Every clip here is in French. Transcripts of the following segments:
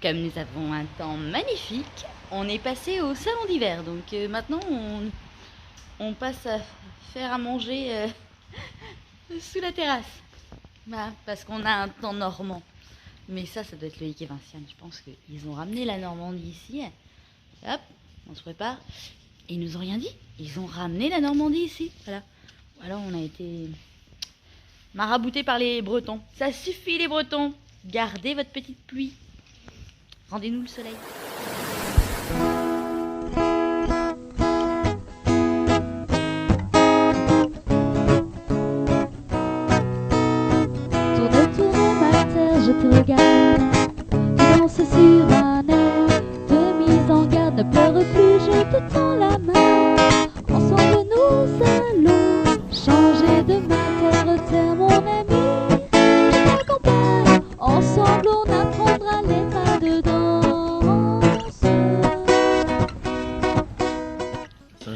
Comme nous avons un temps magnifique, on est passé au salon d'hiver. Donc maintenant, on passe à faire à manger sous la terrasse. Bah, parce qu'on a un temps normand. Mais ça doit être Loïc et Vinciane. Je pense qu'ils ont ramené la Normandie ici. Hop, on se prépare. Et ils nous ont rien dit. Ils ont ramené la Normandie ici. Voilà. Alors on a été maraboutés par les Bretons. Ça suffit les Bretons. Gardez votre petite pluie. Rendez-nous le soleil. Tourne, tourne ma terre, je te regarde. Tu danses sur un air de mise en garde. Ne pleure plus, je te tends la main. Ensemble nous allons changer de terre, terre mon ami. Je t'accompagne, ensemble on apprendra les pas de danse.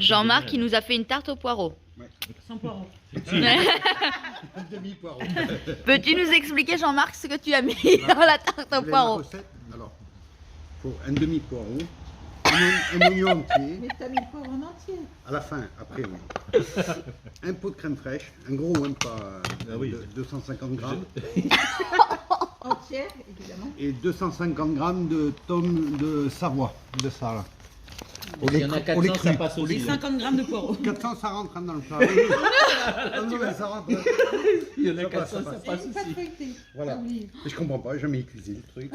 Jean-Marc qui nous a fait une tarte au poireau. Ouais. Sans poireau. Un demi-poireau. Peux-tu nous expliquer Jean-Marc ce que tu as mis dans la tarte au Vous voulez la poireau? recette? Alors, il faut un demi-poireau, un oignon entier, Mais t'as mis le poivre en entier. à la fin, après, oui. Un pot de crème fraîche, un gros, même pas, de 250 grammes, Entière, évidemment. et 250 grammes de tomes de Savoie, de ça là. Il y en a 400, ça passe Et aussi. 50 grammes de poireau. 400, ça rentre dans le plat. Non, mais ça rentre. Il y en a Ça passe, 400, ça ça passe. passe Et pas aussi. feuilleté. Voilà. T'as oublié. Et je comprends pas, j'ai jamais cuisiné le truc.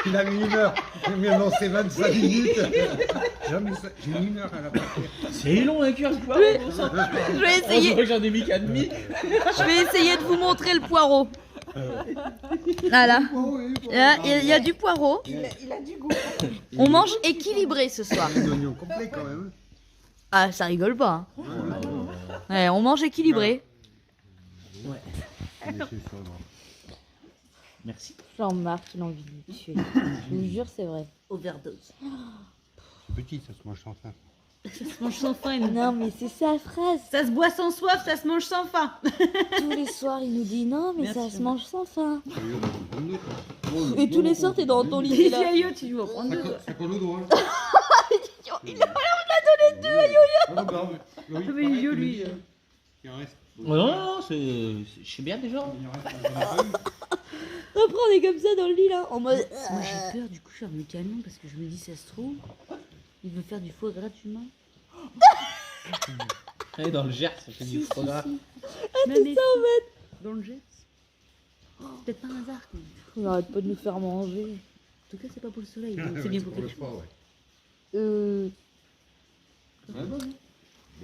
Il a mis 1 heure, j'ai mis annoncé 25 minutes. J'ai mis 1 heure à la partir. C'est long à cuire le poireau. On s'en fout. Je vais On essayer. dirait que j'en ai mis qu'à demi. Je vais essayer de vous montrer le poireau. Voilà. Il y a du poireau. Il a du goût. On mange équilibré ce soir. Un oignon complet quand même. Ah, ça rigole pas. Hein. Ouais, on mange équilibré. Ouais. On est sûr, non. Merci. Jean-Marc, il a envie de me tuer. Je vous jure, c'est vrai. Overdose. C'est petit, ça se mange sans faim. Ça se mange sans faim. Non, mais c'est sa phrase. Ça se boit sans soif, ça se mange sans faim. Tous les soirs, il nous dit non, mais Merci, ça se Jean-Marc. mange sans faim. Oh, Et tous les soirs, t'es dans ton lit. là. Aïe, tu vas prendre deux. Ça colle au dos, hein. Il a Ah, bah, oui, Mais pareil, yo, tu me lui. dis, il en reste. Oh non, non, je sais bien déjà. Il en reste, j'en ai pas eu. Après, on est comme ça dans le lit là, en mode. Moi j'ai peur, du coup je ferme le camion parce que je me dis ça se trouve, il veut faire du foie gratuitement. Allez, dans le Gers, ça fait du foie gras. Mais c'est ça en fait. Dans le Gers. C'est peut-être pas un hasard quand même. On arrête pas de nous faire manger. En tout cas c'est pas pour le soleil, donc c'est bien pour quelque chose. sport, Euh. ouais.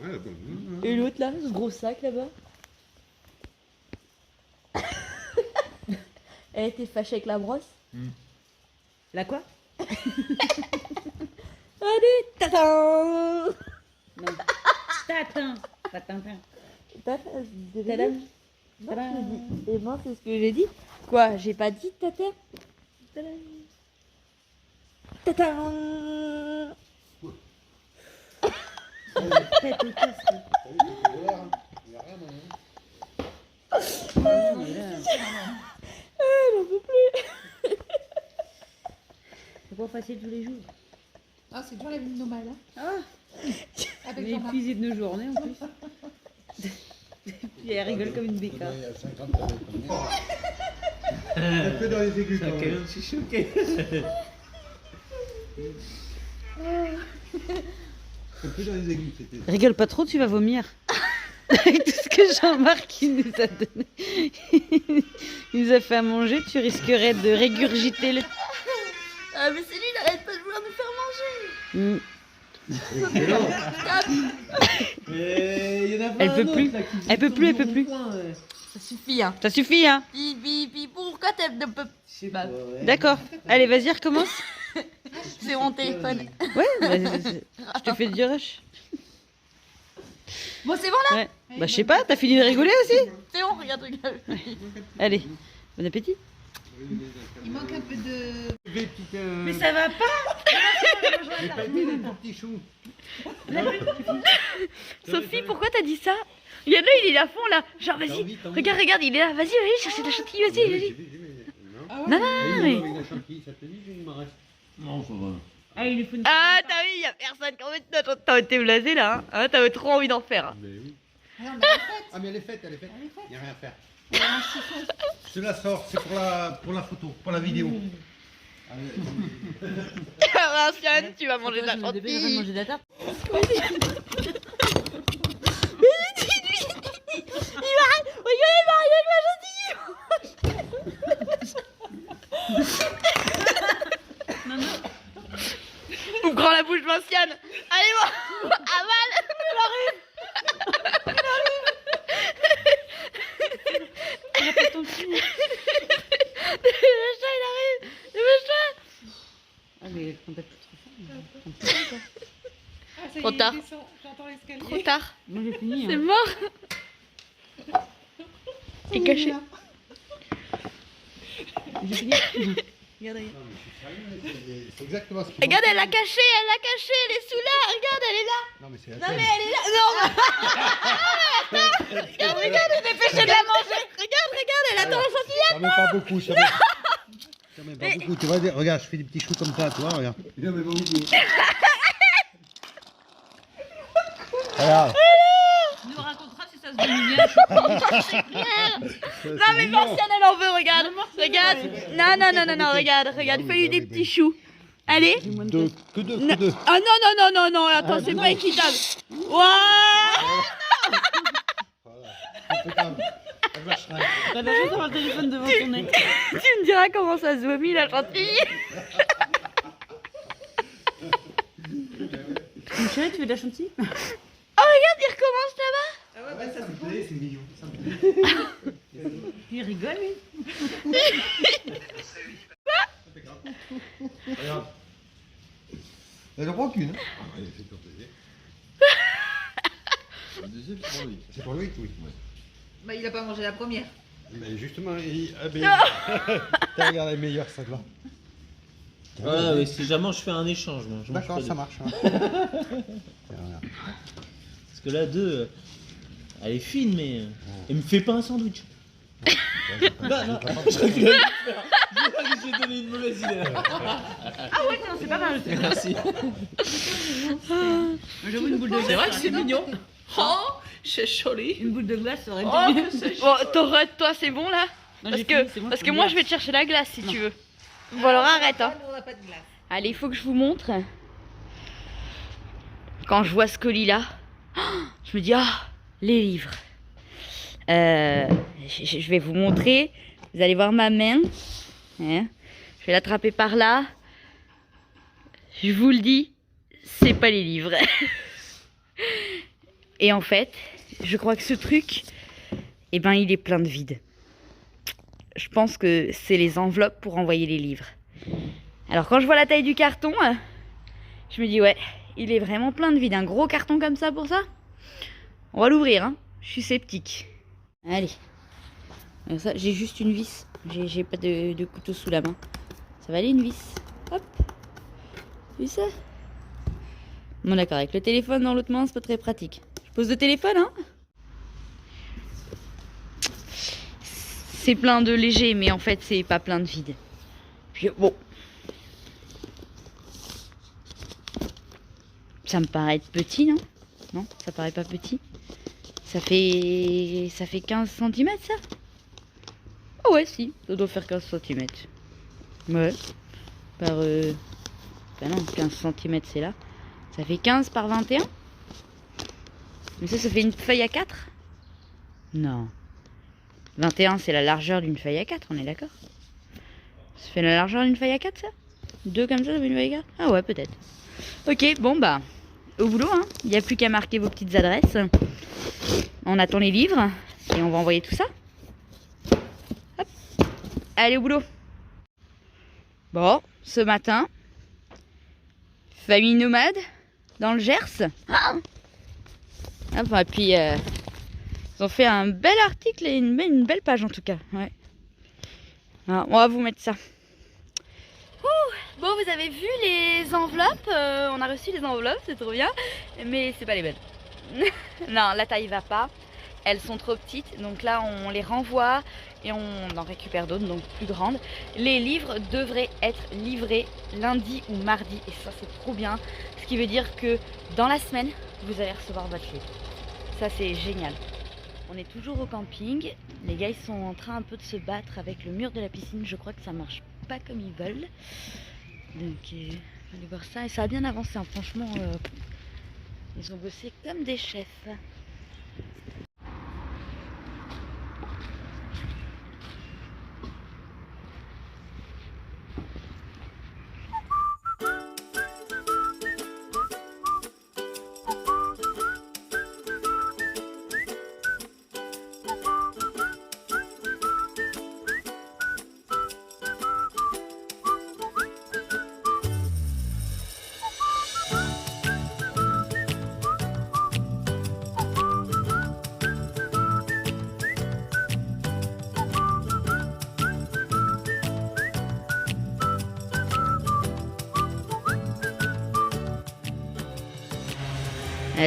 Ouais, la bonne. Et l'autre là, ce gros sac là-bas. Elle était fâchée avec la brosse. La quoi? Allez, tatin. Non. Tatin. Tatin. Tatin. Tadam. Non, je dis. Et moi, c'est ce que j'ai dit. Quoi, j'ai pas dit tatin? Tatin. Tête au casque. J'en peux plus. C'est pas facile tous les jours. Ah, c'est dur la vie normale. Hein. Ah, on Avec est Jean-Marc. épuisé de nos journées en plus. Puis elle rigole comme une bécane. Il y a 50 un peu dans les aigus. quand même. Je suis choqué. Un peu dans les aigus, c'était. Rigole pas trop, tu vas vomir. Avec tout ce que Jean-Marc il nous a donné. Il nous a fait à manger, tu risquerais de régurgiter le. Ah, mais c'est lui, il arrête pas de vouloir nous faire manger. Mais il y en a pas Elle un peut autre, plus. là, qui Elle peut tourne plus, elle dans peut mon plus. coin, ouais. Ça suffit, hein. Ça suffit, hein. Pourquoi t'aimes ne peux. Je sais pas, ouais. D'accord. Allez, vas-y, recommence. C'est mon téléphone. Ouais, je te fais du rush. Bon, c'est bon là? Ouais. Bah, je sais pas, t'as fini de rigoler aussi? C'est bon, regarde, regarde. Allez, bon appétit. Il manque un peu de. Des petites, Mais ça va pas. j'ai pas aimé les tout petits choux. Sophie, pourquoi t'as dit ça? Regarde-le, il est à fond là. Genre, vas-y, regarde, regarde, il est là. Vas-y, vas-y, chercher ta chantilly, vas-y, vas-y. Ah ouais? Non, Avec la chantilly, ça te dit, il m'en reste. Non, ça va. Ah, il lui faut une... Ah, t'as vu, y a personne qui en fait. T'as été blasé là. Hein. Ah, t'avais trop envie d'en faire. Mais oui. Ah, on a la fête. Ah, mais elle est faite, elle est faite. Elle est faite. Il n'y a rien à faire. Je te la sors, c'est pour la photo, pour la vidéo. Vinciane, tu vas manger de la Je me dépêche de chantilly. manger de la tarte. Regardez Mario avec la chantilly. Ouvre la bouche, Vinciane. Allez, moi. Avale. Répète ton film. Dépêche-toi, il arrive. Dépêche-toi. Ah, mais quand t'as plus trop faim. Ah, ça y Trop est, tard. il descend. J'entends l'escalier. Trop tard. Moi, j'ai fini. C'est Hein. mort. Et caché. J'ai fini. Regarde, regarde. C'est exactement ce qu'il Regarde, elle l'a caché, elle est sous là. Regarde, elle est là. Non, mais c'est la Non, mais elle est là. Non, regarde, regarde, dépêchez de la manger. Regarde, elle attend la chantilly. Ça met pas beaucoup, ça met pas beaucoup. Tu vois, regarde, je fais des petits choux comme ça, tu vois, regarde. Ça met pas beaucoup. Regarde. Tu nous raconteras si ça se donne bien. Non, mais Vinciane, elle en veut, regarde. Regarde. Non, regarde, il faut lui des petits choux. Allez. Que deux. Ah non, attends, c'est pas équitable. Waouh. T'as la chance d'avoir le téléphone devant ton nez. Tu me diras comment ça se vomit la chantilly. Une chérie, tu veux de la chantilly? Oh, regarde, il recommence là-bas. Ah ouais, bah ça se voit. C'est mignon. Il rigole, lui. Regarde. Elle en prend qu'une. C'est pour plaisir. La deuxième, c'est pour lui. C'est pour lui, oui. Bah, il a pas mangé la première. Mais justement, t'as regardé la meilleure, celle-là. Ouais, ouais, si jamais je fais un échange, moi. je mange D'accord, pas ça deux. marche. Hein. Parce que là, deux, elle est fine, mais elle me fait pas un sandwich. Non, je rigole. Je crois que j'ai donné une mauvaise idée. Ah ouais, non, c'est pas mal. Merci. J'avoue, une boule de glace. C'est vrai que c'est mignon. Oh, c'est joli. Une boule de glace, ça aurait été Oh, mieux. c'est Bon, t'arrêtes, toi, c'est bon là. Non, Parce j'ai que, fini, c'est bon, parce je que peux moi, le je vais te chercher la glace si tu veux. Bon, alors arrête, hein. On n'a pas de glace. Allez, il faut que je vous montre. Quand je vois ce colis-là, je me dis, ah, les livres. Je vais vous montrer. Vous allez voir ma main. Hein, je vais l'attraper par là. Je vous le dis, c'est pas les livres. Et en fait, je crois que ce truc, eh ben, il est plein de vide. Je pense que c'est les enveloppes pour envoyer les livres. Alors quand je vois la taille du carton, je me dis ouais, il est vraiment plein de vide. Un gros carton comme ça pour ça. On va l'ouvrir, hein. Je suis sceptique. Allez. Alors ça, j'ai juste une vis. J'ai pas de couteau sous la main. Ça va aller une vis. Hop. Vu ça? Bon d'accord, avec le téléphone dans l'autre main, c'est pas très pratique. Je pose le téléphone, hein. C'est plein de léger, mais en fait, c'est pas plein de vide. Puis bon. Ça me paraît être petit, non? Non, ça paraît pas petit. Ça fait 15 cm, ça? Oh ouais, si, ça doit faire 15 cm. Ouais. Par... Bah non, 15 cm, c'est là. Ça fait 15 par 21. Mais ça fait une feuille à 4? Non. 21, c'est la largeur d'une feuille à 4, on est d'accord? Ça fait la largeur d'une feuille à 4, ça? 2 comme ça fait une feuille à 4? Ah ouais, peut-être. Ok, bon bah, au boulot, hein. Il n'y a plus qu'à marquer vos petites adresses. On attend les livres et on va envoyer tout ça. Hop. Allez, au boulot. Bon, ce matin, famille nomade dans le Gers. Ah, hop, et puis, ils ont fait un bel article et une belle page en tout cas. Ouais. Alors, on va vous mettre ça. Bon, vous avez vu les enveloppes, on a reçu les enveloppes, c'est trop bien, mais c'est pas les bonnes. Non, la taille va pas. elles sont trop petites. Donc là, on les renvoie et on en récupère d'autres, donc plus grandes. Les livres devraient être livrés lundi ou mardi et ça, c'est trop bien. Ce qui veut dire que dans la semaine, vous allez recevoir votre livre. Ça, c'est génial. On est toujours au camping. Les gars, ils sont en train un peu de se battre avec le mur de la piscine. Je crois que ça marche pas comme ils veulent. Donc, on va aller voir ça. Et ça a bien avancé, hein. Franchement, ils ont bossé comme des chefs.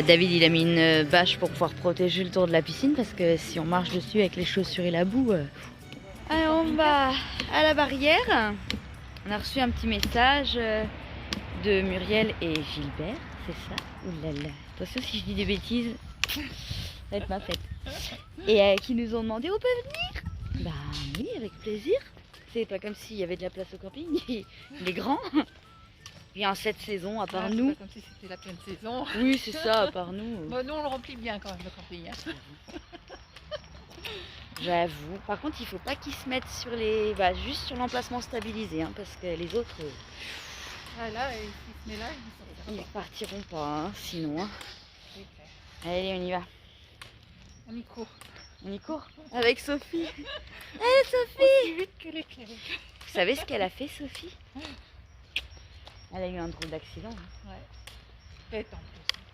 David, il a mis une bâche pour pouvoir protéger le tour de la piscine parce que si on marche dessus avec les chaussures et la boue... Alors on va à la barrière. On a reçu un petit message de Muriel et Gilbert, c'est ça? Ouh là là, attention si je dis des bêtises, ça va être ma fête. Et qui nous ont demandé, on peut venir? Bah oui, avec plaisir. C'est pas comme s'il y avait de la place au camping, il est grand. Et en cette saison, à part nous... C'est pas comme si c'était la pleine saison. Oui, c'est ça, à part nous. Bon, nous, on le remplit bien quand même, le camping. Hein. J'avoue. Par contre, il faut pas qu'ils se mettent sur les... Bah, juste sur l'emplacement stabilisé, hein, parce que les autres... Ah, là, s'ils se mettent là, ils Ils sont partiront pas, hein, sinon. Hein. c'est clair. Allez, on y va. On y court. On y court avec Sophie. Allez, Sophie! Aussi vite que l'éclair. Vous savez ce qu'elle a fait, Sophie? Elle a eu un drôle d'accident, hein, Ouais. Bête en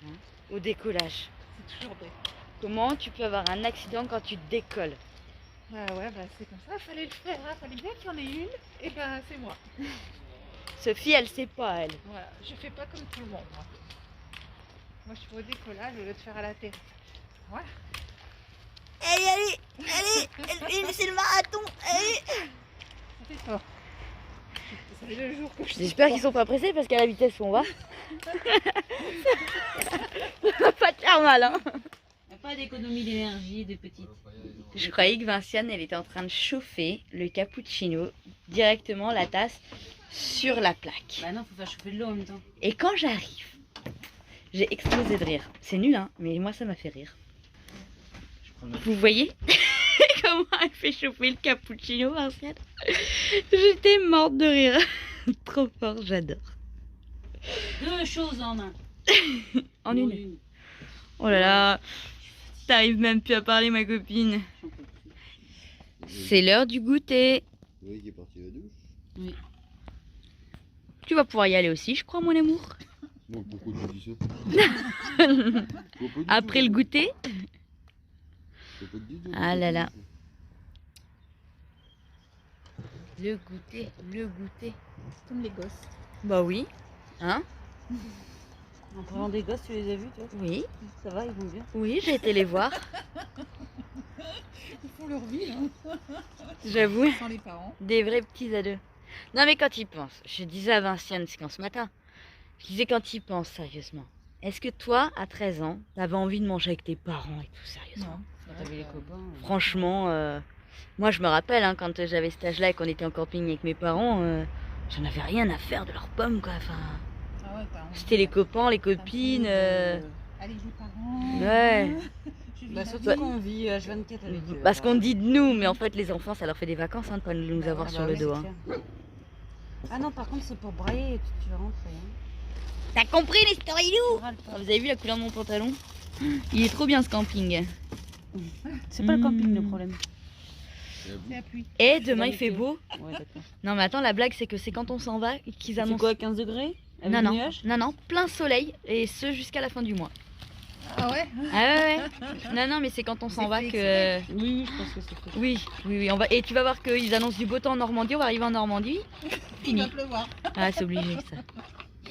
plus. au décollage. C'est toujours bête. Comment tu peux avoir un accident quand tu décolles? Ouais, bah c'est comme ça, fallait le faire. Hein. Fallait bien qu'il y en ait une. Et ben, c'est moi. Sophie, elle sait pas, elle. Voilà, je fais pas comme tout le monde. Moi, moi je fais au décollage au lieu de faire à la terre. Voilà. Allez, c'est le marathon, allez. Ça fait fort. Ça fait 2 jours que je J'espère qu'ils sont pas pressés parce qu'à la vitesse où on va, ça va pas te faire mal, hein. Il n'y a pas d'économie d'énergie de petite. Je croyais que Vinciane, elle était en train de chauffer le cappuccino directement la tasse sur la plaque. Bah non, faut faire chauffer de l'eau en même temps. Et quand j'arrive, j'ai explosé de rire. C'est nul, hein, mais moi ça m'a fait rire. Je prends le- Vous voyez comment elle fait chauffer le cappuccino, Vinciane? J'étais morte de rire. Trop fort, j'adore. 2 choses en un. En une. Oh là là, t'arrives même plus à parler, ma copine. C'est l'heure du goûter. Oui, qui est parti à la douche. Tu vas pouvoir y aller aussi, je crois, mon amour. Non, pourquoi tu dis ça? Pourquoi tu Après dis le ça? goûter. T'as pas dit, toi, Ah là là. pourquoi Le goûter. comme les gosses. Bah oui. Hein? En parlant des gosses, tu les as vus, toi? Oui. Ça va, ils vont bien? Oui, j'ai été les voir. Ils font leur vie, hein, J'avoue. sans les parents. Des vrais petits ados. Non mais quand ils pensent, je disais à Vinciane, c'est quand ce matin, je disais quand ils pensent sérieusement, est-ce que toi, à 13 ans, t'avais envie de manger avec tes parents et tout, sérieusement? Non. T'avais les copains. Franchement, moi je me rappelle hein, quand j'avais cet âge-là et qu'on était en camping avec mes parents, j'en avais rien à faire de leurs pommes quoi. Enfin, Ah ouais, t'as envie. c'était les copains, les copines. Allez, les parents. Ouais. Je vis Bah la surtout vie. qu'on vit H24 avec eux. Parce qu'on dit de nous, mais en fait les enfants ça leur fait des vacances hein, de pas nous avoir Ah sur bah le oui, dos. c'est Hein. clair. Ah non, par contre, c'est pour brailler et tu vas rentrer. Hein. T'as compris les storylous? Râle pas. Vous avez vu la couleur de mon pantalon? Il est trop bien ce camping. C'est pas le camping le problème. C'est la pluie. Et demain il fait beau. Ouais, d'accord. Non mais attends, la blague c'est que c'est quand on s'en va qu'ils C'est annoncent. quoi, 15 degrés? Avec Non, des non, nuages? non, plein soleil et ce jusqu'à la fin du mois. Ah ouais. Ah ouais, ouais. Non, non, mais c'est quand on s'en C'est va fait que. Oui, je pense que c'est fait. Oui, on va. Et tu vas voir qu'ils annoncent du beau temps en Normandie. On va arriver en Normandie. Il Fini. va pleuvoir. Ah, c'est obligé ça.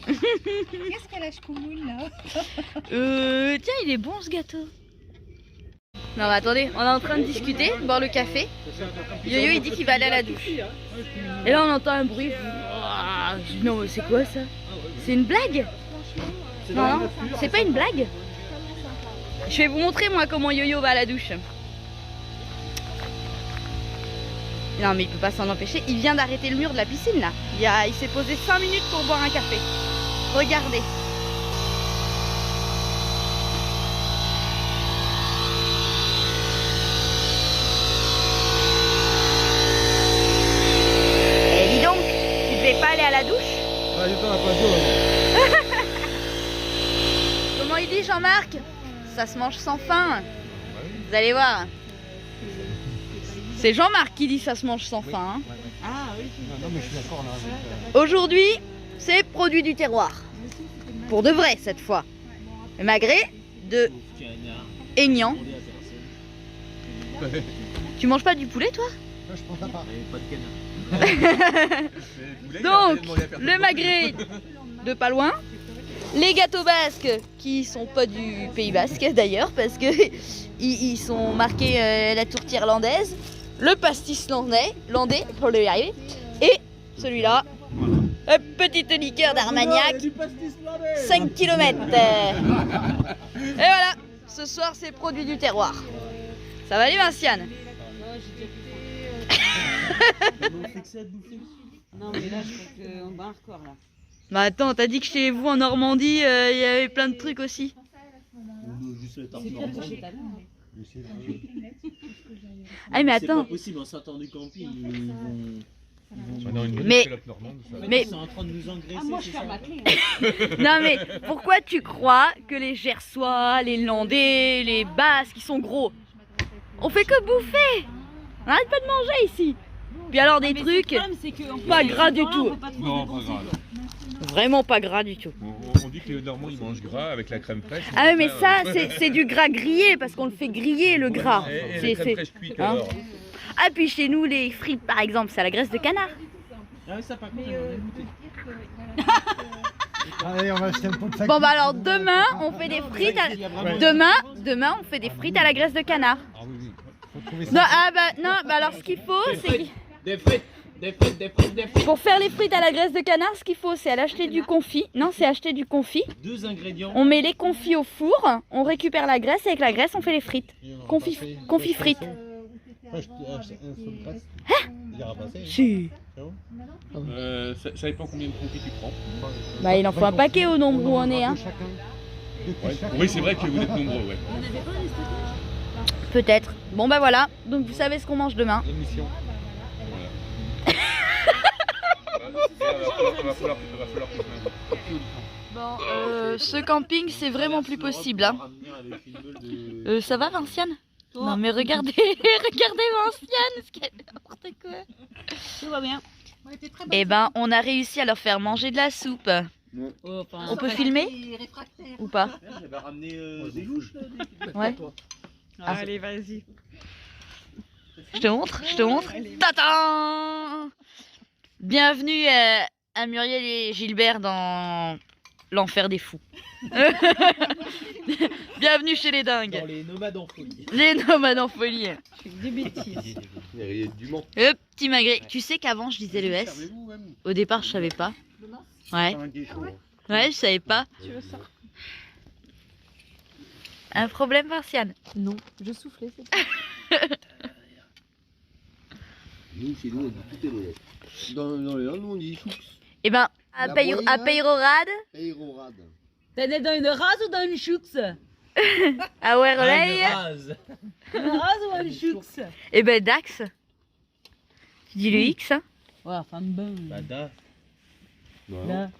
Qu'est-ce qu'elle a, Chkoumoun, là? Tiens, il est bon ce gâteau. Non, mais attendez, on est en train de discuter, boire le café. Yo-Yo, il dit qu'il va aller à la douche. Et là, on entend un bruit. Je dis, non, mais c'est quoi ça? C'est une blague? Non, non, c'est pas une blague. Je vais vous montrer, moi, comment Yo-Yo va à la douche. Non, mais il peut pas s'en empêcher. Il vient d'arrêter le mur de la piscine, là. Il s'est posé 5 minutes pour boire un café. Regardez. Et dis donc, tu devais pas aller à la douche? Ah, du temps, pas d'eau. Comment il dit, Jean-Marc? Ça se mange sans faim. Vous allez voir. C'est Jean-Marc qui dit ça se mange sans faim. Hein. Non, mais je suis d'accord là. Avec, Aujourd'hui, c'est produit du terroir. Pour de vrai cette fois. Le magret de Aignan. Tu manges pas du poulet, toi? je prends pas. Pas de canard. Donc, le magret de pas loin. Les gâteaux basques qui sont pas du Pays Basque d'ailleurs parce que ils sont marqués la tourtière irlandaise. Le pastis landais pour le y arriver. Et celui-là, petite liqueur d'Armagnac, 5 km. Et voilà, ce soir c'est produit du terroir. Ça va aller, Vinciane? Non, mais là, je crois qu'on bat un record là. Bah attends, t'as dit que chez vous en Normandie, il y avait plein de trucs aussi. Ah mais C'est pas attends, possible, en sortant du camping, mais ils sont en train de nous engraisser. Moi, je ferme ma clé. non mais pourquoi tu crois que les Gersois, les Landais, les Basques, ils sont gros? On fait que bouffer. On arrête pas de manger ici. Puis alors des trucs pas gras du tout. Non, pas grave. Vraiment pas gras du tout. On dit que les Normands ils mangent gras avec la crème fraîche. Ah mais ça c'est du gras grillé parce qu'on le fait griller le gras. Et la crème fraîche cuite hein. alors. Ah puis chez nous les frites par exemple c'est à la graisse de canard. Ah oui, ça par contre, Allez, on va acheter un pot de 5. Bon bah alors demain on fait des frites demain on fait des frites à la graisse de canard. Ah oui, oui. Faut trouver ça. Non bah alors ce qu'il faut c'est des frites. pour faire les frites à la graisse de canard ce qu'il faut c'est aller acheter du confit. Non c'est acheter du confit. 2 ingrédients. On met les confits au four, on récupère la graisse et avec la graisse on fait les frites. Confit frites. Si. Ça dépend combien de confits tu prends. Bah il en faut un paquet au nombre où on est hein. Ouais. Oui, c'est vrai que vous êtes nombreux, ouais. Peut-être. Bon bah voilà, donc vous savez ce qu'on mange demain. L'émission. Va falloir Bon, ce camping c'est vraiment plus possible hein. Ça va Vinciane? Non mais regardez, regardez Vinciane, ce qu'elle n'importe quoi. Tout va bien. Eh ben on a réussi à leur faire manger de la soupe. On peut filmer ou pas? J'avais ramené des louches là. Ouais. Allez, vas-y. Je te montre. Tata. Bienvenue à Muriel et Gilbert dans l'enfer des fous. Bienvenue chez les dingues. Dans les nomades en folie. Les nomades en folie. Des bêtises. du Mans. Le petit magret. Tu sais qu'avant je disais le S. Au départ je savais pas. Ouais. Ouais, je savais pas. Tu veux ça? Un problème, Martiane? Non, je soufflais, c'est tout. Nous, chez nous, on dit tout est l'ouest. Dans les Landes, on dit choux. Eh ben, à La Boyne. Peyrorade, Aérorade. T'es né dans une rase ou dans une choux? à Werley, Une rase ou une choux? et ben Dax. Tu dis le X, hein? Ouais, enfin bon. Bah, da. Là.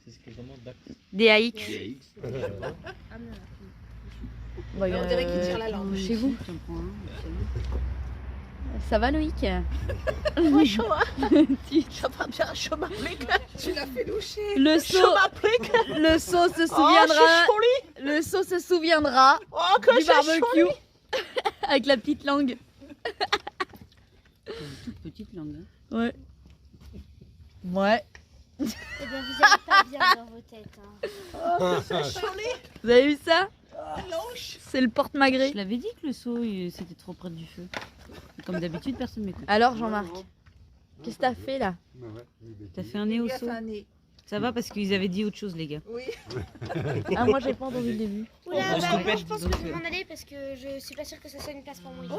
C'est ce que comment Dax. DAX. On dirait qu'il tire la langue. Chez vous. Ça va Loïc? Ouais, chaud, hein? Je suis en train de faire un chaud m'applique. Tu l'as fait loucher. Le saut se souviendra. Le saut se souviendra Oh, que du j'ai chaud. barbecue avec la petite langue. Toute petite langue. Hein. Ouais. Ouais. Eh bien, vous allez pas bien dans vos têtes. Hein. Oh, que c'est chaud. Vous avez vu ça? C'est le porte-magret. Je l'avais dit que le seau, c'était trop près du feu. Comme d'habitude, personne m'écoute. Alors Jean-Marc, qu'est-ce que t'as fait là? T'as fait un nez au seau. Ça va parce qu'ils avaient dit autre chose, les gars. Oui. Ah moi j'ai pas entendu le début. Oula, je bah, te moi, pète, je pense que je vais m'en aller parce que je suis pas sûre que ce soit une place pour moi. Vous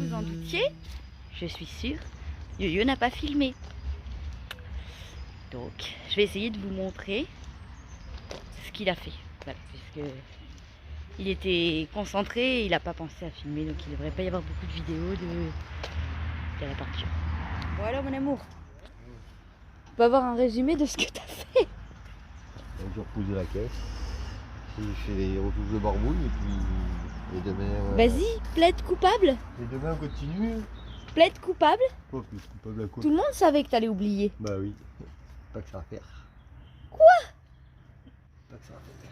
vous en doutiez? Je suis sûre, Yo-Yo n'a pas filmé. Donc, je vais essayer de vous montrer ce qu'il a fait. Voilà, puisque il était concentré, il n'a pas pensé à filmer, donc il ne devrait pas y avoir beaucoup de vidéos de la peinture. Voilà mon amour. On peut avoir un résumé de ce que tu as fait. J'ai reposé la caisse. J'ai fait les retouches de barbouille et demain. Vas-y, plaide coupable. Et demain on continue. Plaide coupable. Quoi plus coupable à quoi? Tout le monde savait que tu allais oublier. Bah oui. Pas que ça à faire. Quoi? Pas que ça à faire.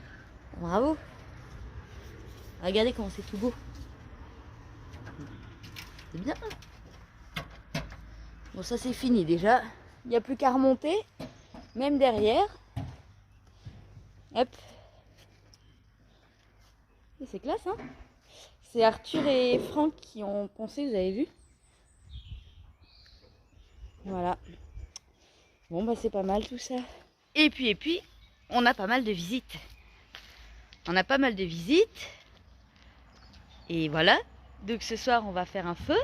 Bravo. Regardez comment c'est tout beau. C'est bien. Bon, ça c'est fini déjà. Il n'y a plus qu'à remonter. Même derrière. Hop. Et c'est classe, hein? C'est Arthur et Franck qui ont poncé, vous avez vu? Voilà. Bon, bah c'est pas mal tout ça. Et puis, on a pas mal de visites. On a pas mal de visites. Et voilà. Donc ce soir, on va faire un feu.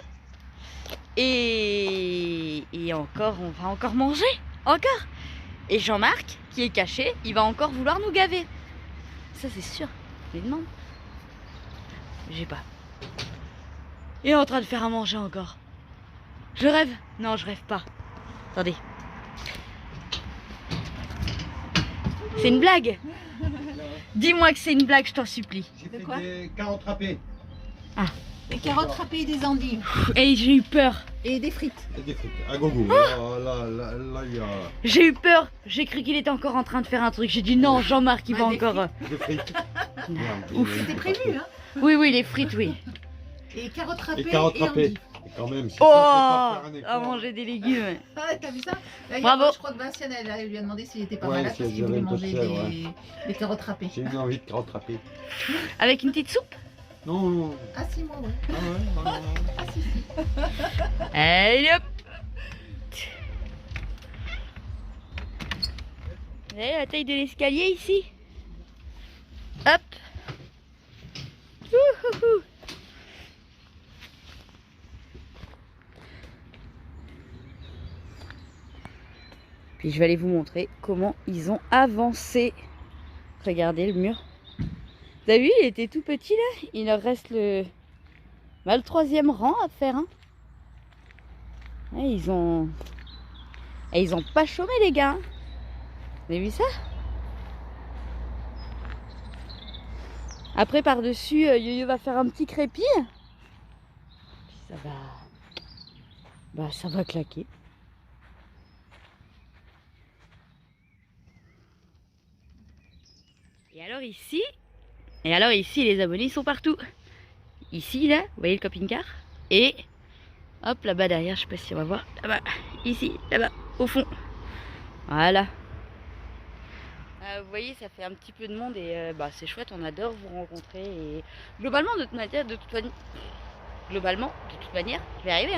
Et encore, on va encore manger. Encore. Et Jean-Marc, qui est caché, il va encore vouloir nous gaver. Ça, c'est sûr. Je lui demande. J'ai pas. Il est en train de faire à manger encore. Je rêve? Non, je rêve pas. Attendez. C'est une blague. Dis-moi que c'est une blague, je t'en supplie. J'ai fait quoi? des carottes râpées. Des carottes râpées et des endives. Et j'ai eu peur. Et des frites. Et des frites. À gogo. Là, il y a J'ai eu peur. J'ai cru qu'il était encore en train de faire un truc. J'ai dit non, Jean-Marc, il va des encore. des frites. C'était prévu, hein. Oui, les frites, oui. Et carottes râpées Et carottes et râpées. endives. Et quand même, si Oh, ça, c'est pas faire un à effort. manger des légumes. Ah, t'as vu ça? Là, Bravo. Je crois que Vinciane, elle lui a demandé s'il était pas Ouais, malade si parce elle qu'il voulait avait un peu de manger fièvre, des carottes râpées. J'ai eu envie de carottes râpées. Avec une petite soupe. Non. Ah si, moi, ouais. Ah ouais, non. Ah si, si. Allez hop. Vous avez la taille de l'escalier ici? Hop. Ouhouhou. Puis je vais aller vous montrer comment ils ont avancé. Regardez le mur. Vous avez vu, il était tout petit là. Il leur reste le 3e rang à faire. Hein. Ouais, ils ont pas chômé les gars. Hein. Vous avez vu ça? Après par-dessus, Yo-Yo va faire un petit crépi. Puis ça va claquer. Et alors ici, les abonnés sont partout. Ici, là, vous voyez le camping-car? Et hop, là-bas derrière, je sais pas si on va voir. Là-bas, ici, là-bas, au fond. Voilà. Vous voyez, ça fait un petit peu de monde et c'est chouette, on adore vous rencontrer. Et globalement, de toute manière, je vais y arriver.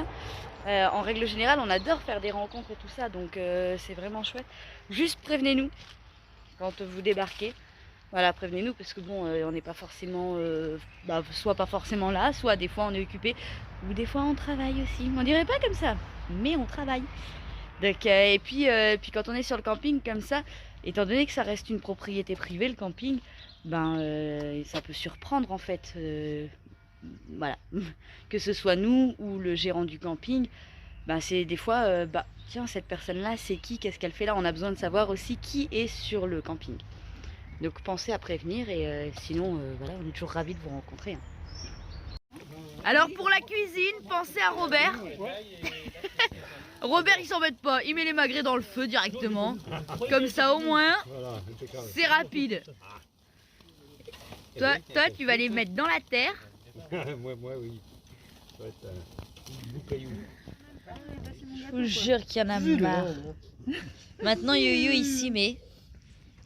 Hein. En règle générale, on adore faire des rencontres et tout ça, donc c'est vraiment chouette. Juste prévenez-nous quand vous débarquez. Voilà, prévenez-nous parce que bon, on n'est pas forcément, soit pas forcément là, soit des fois on est occupé, ou des fois on travaille aussi. On dirait pas comme ça, mais on travaille. Donc, et puis quand on est sur le camping comme ça, étant donné que ça reste une propriété privée, le camping, ça peut surprendre en fait. Voilà, que ce soit nous ou le gérant du camping, c'est des fois, tiens, cette personne-là, c'est qui, qu'est-ce qu'elle fait là? On a besoin de savoir aussi qui est sur le camping. Donc pensez à prévenir et sinon, voilà, on est toujours ravis de vous rencontrer. Hein. Alors pour la cuisine, pensez à Robert. Robert il s'embête pas, il met les magrets dans le feu directement. Comme ça au moins, c'est rapide. Toi tu vas les mettre dans la terre. moi oui. Ça va être un bout caillou. Je vous jure qu'il y en a marre. Maintenant, Yo-Yo ici, mais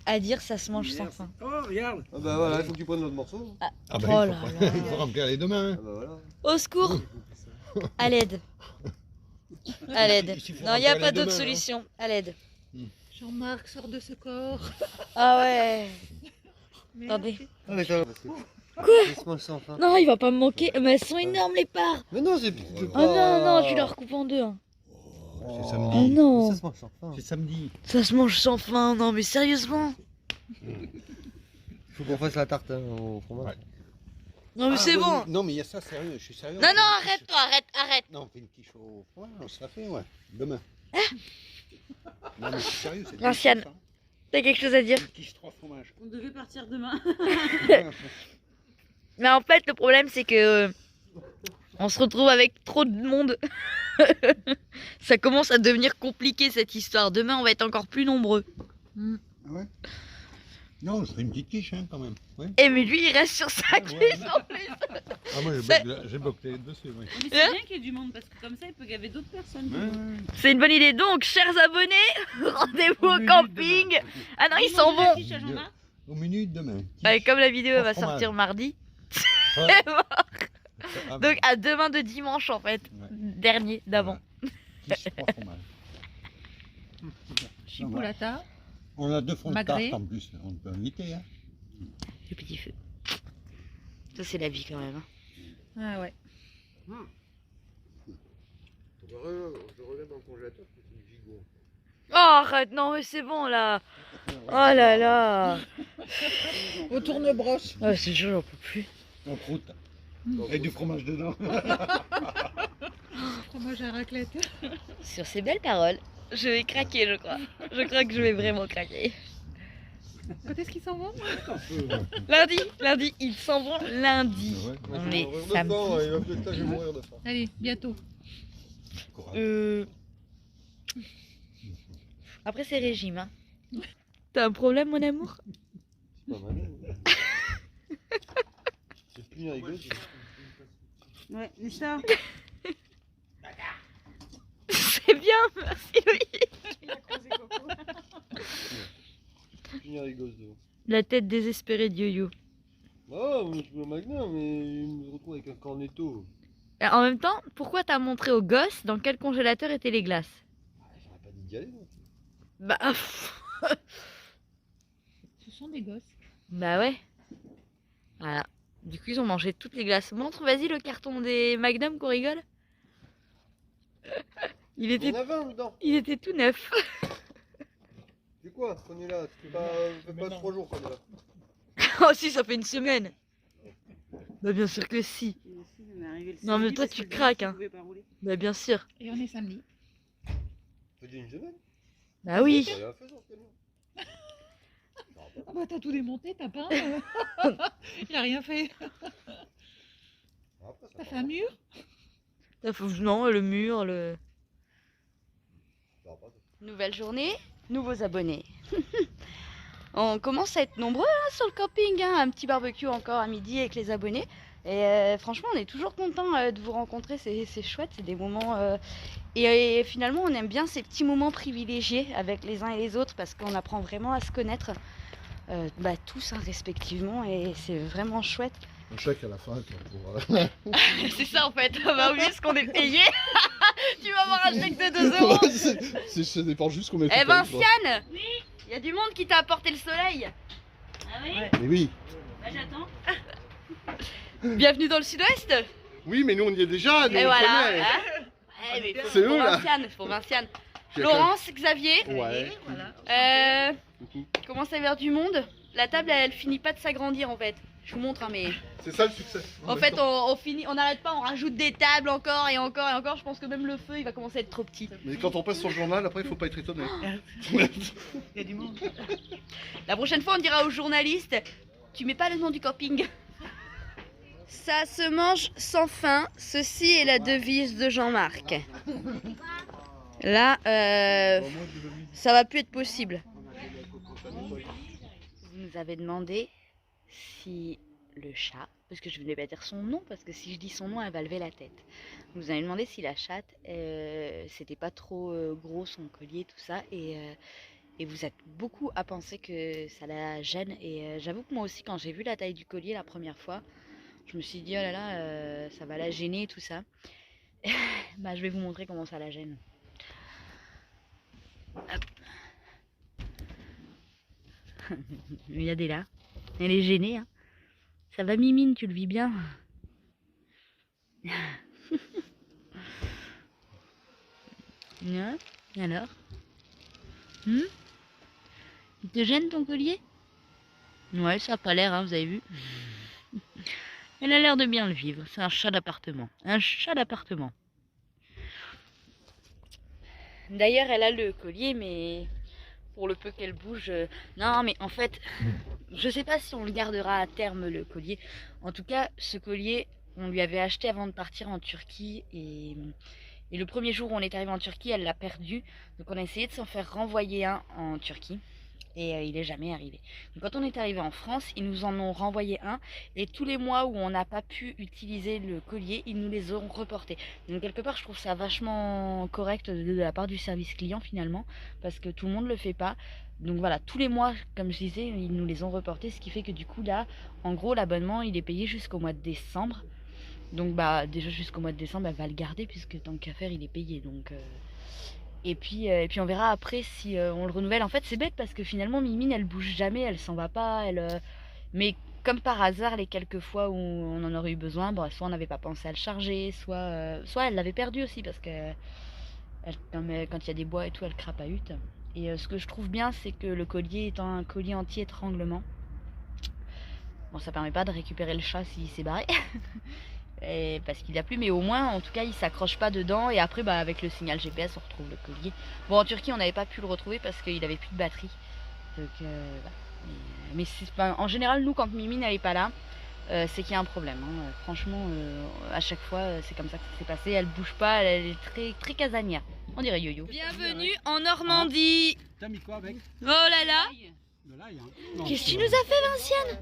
à dire ça se mange sans fin. Oh, regarde. Ah bah voilà, il faut que tu prennes l'autre morceau. Ah Oh bah, là il faut remplir les deux mains. Ah bah voilà. Au secours! À l'aide. À l'aide. Il faut Non, il n'y a remplir pas les deux d'autre mains, solution. À l'aide. Jean-Marc, sors de ce corps. Ah ouais. Merde. Attendez. Ah mais ça. Quoi? Ça se mange sans fin. Non, il va pas me manquer. Mais elles sont énormes les parts. Mais non, c'est Oh non, non, tu la recoupes en deux. Hein. C'est Oh samedi. non. Ça se mange sans fin. C'est samedi. Ça se mange sans fin. Non, mais sérieusement. Il faut qu'on fasse la tarte hein, au fromage. Ouais. Non, mais c'est oui, bon. Non, mais il y a ça, sérieux, je suis sérieux. Non, non, arrête-toi, arrête. Non, on fait une quiche au fromage, on se la fait, ouais. Demain. Non, mais je suis sérieux, c'est Vinciane. délicieux, ça. T'as quelque chose à dire? Une quiche 3 fromages. On devait partir demain. Mais en fait, le problème, c'est que on se retrouve avec trop de monde. Ça commence à devenir compliqué cette histoire. Demain, on va être encore plus nombreux. Ah ouais. Non, je ferai une petite quiche, hein, quand même. Ouais. Et mais lui, il reste sur sa Ouais, ouais. quiche en plus. Ah, moi, j'ai bloqué dessus, oui. Hein Mais c'est bien qu'il y ait du monde parce que comme ça il peut gaver d'autres personnes. C'est une bonne idée. Donc, chers abonnés, rendez-vous au minute camping. demain. Ah non, ils s'en vont. Au menu de demain. Ouais, comme la vidéo elle va Fromage. sortir mardi. Ouais. C'est mort. Ah, Donc, à demain de dimanche en fait. Ouais. Dernier d'avant. Quiche 3 fromages. Chipolata. On a 2 fonds de Magret. tarte en plus, on peut inviter, hein. Le petit feu. Ça, c'est la vie quand même. Hein. Ah ouais. Je regarde dans le congélateur, c'est du gigot. Oh, arrête, non, mais c'est bon là. Oh là là. Au tourne-broche. Oh, c'est chaud, j'en peux plus. En croûte. Avec du fromage dedans. Fromage à raclette. Sur ces belles paroles, je vais craquer, je crois. Je crois que je vais vraiment craquer. Quand est-ce qu'ils s'en vont? Lundi, ils s'en vont lundi. Ouais. On est Il samedi. va peut-être ça, je vais mourir de faim. Allez, bientôt. Après, c'est régime. Hein. T'as un problème, mon amour? C'est pas mal. C'est plus une rigole. Ouais, mais ça. C'est bien, merci Louis. Plus une rigole devant. La tête désespérée de Yo-Yo. Ah, moi je suis un magnum, mais il me retrouve avec un cornetto. Et en même temps, pourquoi t'as montré aux gosses dans quel congélateur étaient les glaces? J'aurais pas dit d'y aller. Non. Bah, Ce sont des gosses. bah ouais. Voilà. Du coup, ils ont mangé toutes les glaces. Montre, vas-y, le carton des Magnum qu'on rigole. Il Il y était, en a 20 dedans. il était tout neuf. C'est quoi qu'on est là? Ça fait pas 3 jours qu'on est là. Oh si, ça fait une semaine. Bah bien sûr que si. Non, mais toi, tu craques, hein. Bah bien sûr. Et on est samedi. Ça fait une semaine. Bah oui. Ça rien fait sur ce camion. Ah bah t'as tout démonté, t'as pas. Il a rien fait. Après, ça T'as part fait un mur? Non, le mur, le... Ça part. Nouvelle journée, nouveaux abonnés. On commence à être nombreux hein, sur le camping, hein. Un petit barbecue encore à midi avec les abonnés. Et franchement, on est toujours content de vous rencontrer, c'est chouette, c'est des moments... Et finalement, on aime bien ces petits moments privilégiés avec les uns et les autres parce qu'on apprend vraiment à se connaître tous hein, respectivement et c'est vraiment chouette. Un chèque à la fin. Pour... C'est ça en fait, on va oublier ce qu'on est payé. Tu vas avoir un chèque de 2 €. Ça dépend juste combien Eh Vinciane, il y a du monde qui t'a apporté le soleil. Ah oui? Mais oui. Bah j'attends. Bienvenue dans le sud-ouest. Oui, mais nous on y est déjà. Nous, Et on voilà. connaît. Hein mais faut, C'est faut eux, là. Vinciane. J'ai Laurence, Xavier. Ouais. Commence à y avoir du monde. La table, elle finit pas de s'agrandir en fait. Je vous montre, hein, mais C'est ça le succès. en fait, on finit, on n'arrête pas, on rajoute des tables encore et encore et encore. Je pense que même le feu, il va commencer à être trop petit. Mais quand on passe sur le journal, après il faut pas être étonné. Il y a du monde. La prochaine fois, on dira aux journalistes, tu mets pas le nom du camping. Ça se mange sans faim. Ceci est la devise de Jean-Marc. Là, ça va plus être possible. Vous nous avez demandé si le chat parce que je ne vais pas dire son nom, parce que si je dis son nom, elle va lever la tête. Vous avez demandé si la chatte, c'était pas trop gros son collier, tout ça, et vous êtes beaucoup à penser que ça la gêne. Et j'avoue que moi aussi, quand j'ai vu la taille du collier la première fois, je me suis dit, oh là là, ça va la gêner, tout ça. Bah, je vais vous montrer comment ça la gêne. Hop. Regardez là, elle est gênée, hein. Ça va Mimine, tu le vis bien. Alors Il te gêne ton collier? Ouais, ça a pas l'air, hein, vous avez vu. Elle a l'air de bien le vivre. C'est un chat d'appartement. Un chat d'appartement. D'ailleurs, elle a le collier, mais pour le peu qu'elle bouge... Non, mais en fait, je sais pas si on le gardera à terme, le collier. En tout cas, ce collier, on lui avait acheté avant de partir en Turquie. Et le premier jour où on est arrivé en Turquie, elle l'a perdu. Donc on a essayé de s'en faire renvoyer un en Turquie. Et il est jamais arrivé. Donc quand on est arrivé en France, ils nous en ont renvoyé un. Et tous les mois où on n'a pas pu utiliser le collier, ils nous les ont reportés. Donc quelque part, je trouve ça vachement correct de la part du service client finalement. Parce que tout le monde ne le fait pas. Donc voilà, tous les mois, comme je disais, ils nous les ont reportés. Ce qui fait que du coup là, en gros, l'abonnement, il est payé jusqu'au mois de décembre. Donc bah déjà jusqu'au mois de décembre, elle va le garder puisque tant qu'à faire, il est payé. Donc... Et puis on verra après si on le renouvelle. En fait c'est bête parce que finalement Mimine elle bouge jamais, elle s'en va pas, mais comme par hasard les quelques fois où on en aurait eu besoin, bon, soit on n'avait pas pensé à le charger, soit elle l'avait perdu aussi parce que quand il y a des bois et tout elle crapahute. Et ce que je trouve bien c'est que le collier étant un collier anti-étranglement, bon ça permet pas de récupérer le chat s'il s'est barré. Parce qu'il a plu, mais au moins en tout cas il s'accroche pas dedans. Et après bah, avec le signal GPS on retrouve le collier. Bon en Turquie on n'avait pas pu le retrouver parce qu'il avait plus de batterie. Donc mais en général nous quand Mimine elle est pas là, c'est qu'il y a un problème, hein. Franchement à chaque fois c'est comme ça que ça s'est passé. Elle bouge pas, elle est très, très casanière. On dirait Yo-Yo. Bienvenue en Normandie. T'as mis quoi avec? Oh là là. De l'ail, hein. Qu'est-ce que tu nous as fait Vinciane?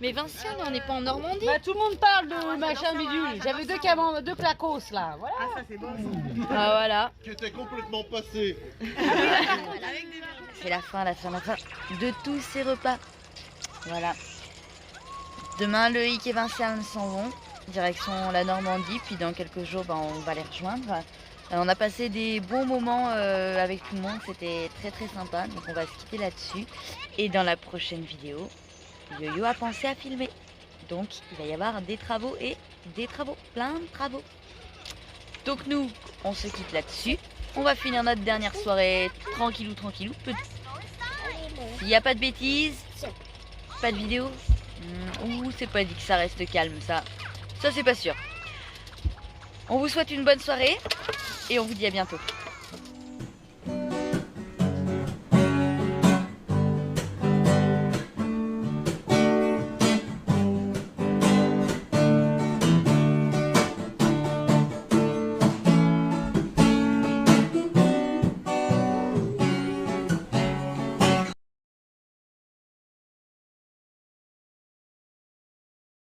Mais Vinciane on n'est pas en Normandie. Bah, tout le monde parle de machin bidule. J'avais deux clacos là, voilà. Ah, ça c'est bon. Ah voilà. Qui était complètement passé. C'est la fin de tous ces repas. Voilà. Demain, Loïc et Vinciane s'en vont, direction la Normandie. Puis dans quelques jours, ben, on va les rejoindre. On a passé des bons moments avec tout le monde. C'était très très sympa. Donc on va se quitter là-dessus. Et dans la prochaine vidéo, Yo-Yo a pensé à filmer. Donc il va y avoir des travaux et des travaux. Plein de travaux. Donc nous, on se quitte là-dessus. On va finir notre dernière soirée tranquillou, tranquillou. S'il n'y a pas de bêtises, pas de vidéo, ou c'est pas dit que ça reste calme, ça c'est pas sûr. On vous souhaite une bonne soirée et on vous dit à bientôt.